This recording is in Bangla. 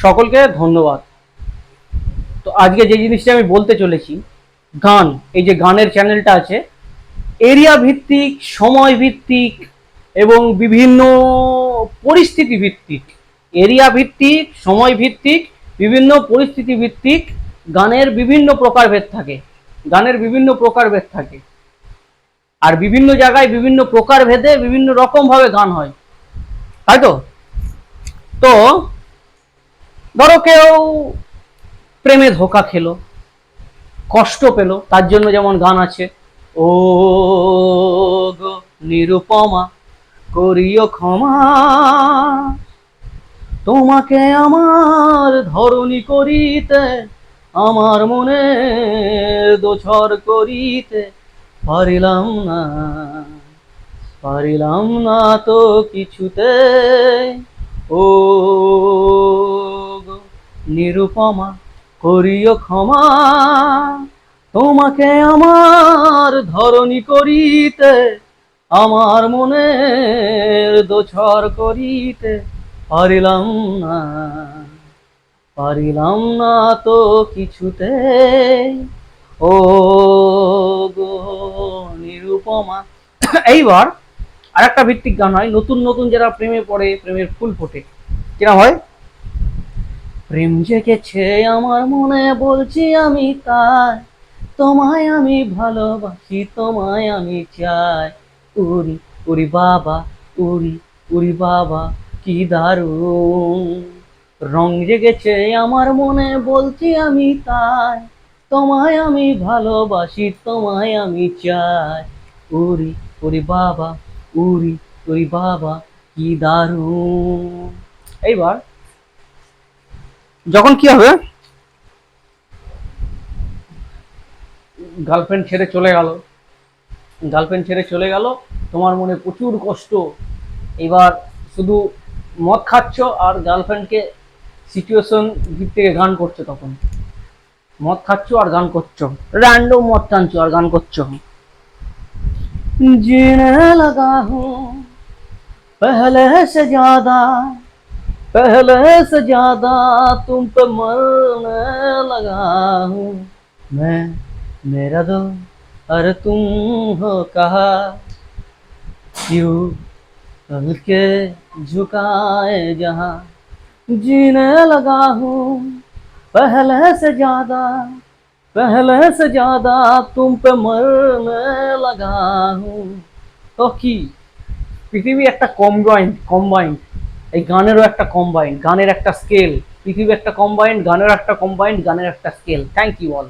সকলকে ধন্যবাদ। তো আজকে যে জিনিসটা আমি বলতে চলেছি, গান, এই যে গানের চ্যানেলটা আছে, এরিয়া ভিত্তিক, সময় ভিত্তিক এবং বিভিন্ন পরিস্থিতি ভিত্তিক, এরিয়া ভিত্তিক, সময় ভিত্তিক, বিভিন্ন পরিস্থিতি ভিত্তিক গানের বিভিন্ন প্রকারভেদ থাকে। গানের বিভিন্ন প্রকারভেদ থাকে, আর বিভিন্ন জায়গায় বিভিন্ন প্রকারভেদে বিভিন্ন রকম ভাবে গান হয়, তাই তো। তো ধরো কেউ প্রেমে ধোকা খেলো, কষ্ট পেল, তার জন্য যেমন গান আছে, ও গো নিরুপমা করিও ক্ষমা, তোমাকে আমার ধরণী করিতে, আমার মনে দোছর করিতে পারিলাম না, পারিলাম না তো কিছুতে, ও গো নিরুপমা করিও ক্ষমা, তোমাকে আমার ধরণী করিতে, আমার মনের দোছর করিতে পারিলাম না, পারিলাম না তো কিছুতে, ও গো নিরুপমা। এইবার আরেকটা ভিত্তিক গান হয়, নতুন নতুন যারা প্রেমে পড়ে, প্রেমের ফুল ফোটে, কিনা হয়, প্রেম জেগেছে আমার মনে বলছি আমি তাই, তোমায় আমি ভালোবাসি, তোমায় আমি চাই, উরি উরি বাবা, উরি উরি বাবা কি দারুণ, রং জেগেছে আমার মনে বলছি আমি তাই, তোমায় আমি ভালোবাসি, তোমায় আমি চাই, উরি উরি বাবা, উরি উরি বাবা কি দারুণ। এইবার যখন কি হবে, গার্লফ্রেন্ড ছেড়ে চলে গেল, গার্লফ্রেন্ড ছেড়ে চলে গেল, তোমার মনে প্রচুর কষ্ট, এবার শুধু মদ খাচ্ছ আর গার্লফ্রেন্ডকে সিচুয়েশন দিক থেকে গান করছো, তখন মদ খাচ্ছ আর গান করছো, র্যান্ডম মদ টানছো আর গান করছো, जीने लगा हूँ पहले से ज्यादा, पहले से ज्यादा तुम पे मरने लगा हूँ मैं, मेरा दो और तुम हो कहा, क्यों कल के झुकाए जहाँ, जीने लगा हूँ पहले से ज्यादा, पहले से ज्यादा तुम पे मरने लगा हूँ। তো কি, পৃথিবী একটা কম্বাইন্ড, এই গানেরও একটা কম্বাইন্ড, গানের একটা স্কেল, পৃথিবী একটা কম্বাইন্ড, গানের একটা কম্বাইন্ড, গানের একটা স্কেল। Thank you all.